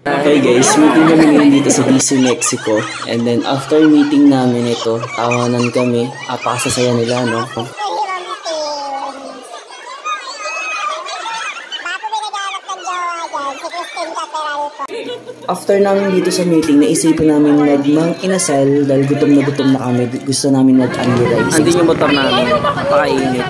Okay guys, meeting kami ngayon dito sa DC, Mexico. And then after meeting namin ito, tawanan kami. Apakasasaya nila, no? After namin dito sa meeting, naisipan namin nagmang inasal dahil gutom na kami. Gusto namin nag-anli rice. Andin yung motor namin. Pakainit.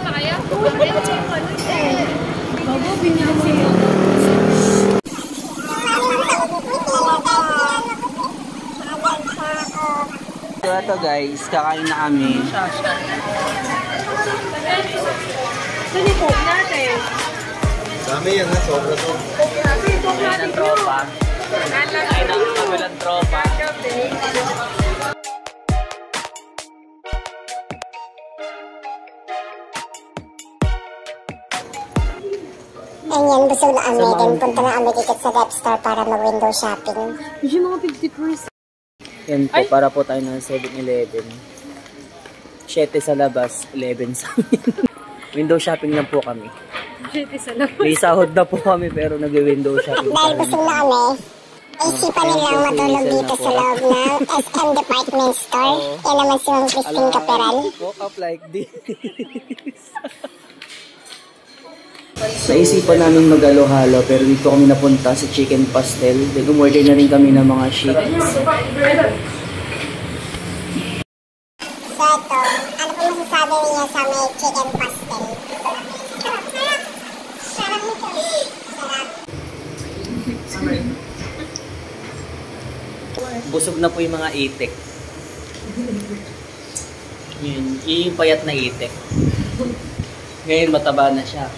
So ito guys, kakain na kami. Sini po natin. Dami yan ha, sobra to. Kain ng tropa. Kain ng kabilang tropa. Ayan, busog na kami. Then punta na kami dito sa Dep Store para mag-window shopping. Yung mga 50%. Yan po, para po tayo ng 7-Eleven. 7 sa labas, 11 sa amin. Window shopping lang po kami. 7 sa labas. May sahod na po kami pero nag-window shopping. Dahil busog na kami, isipan nilang matulog dito sa loob ng SM Department Store. Yan naman si Ma'am Christine Caperal. Woke up like this. Naisipan namin mag-halo-halo pero dito kami napunta sa chicken pastel. Then umorder na rin kami ng mga shakes. So ito, ano po masasabi niyo sa may chicken pastel? Sarap nito. Sarap. Busog na po yung mga itik. Yun, yung payat na itik. Ngayon mataba na siya.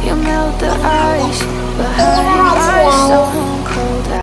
You melt the ice behind my soul.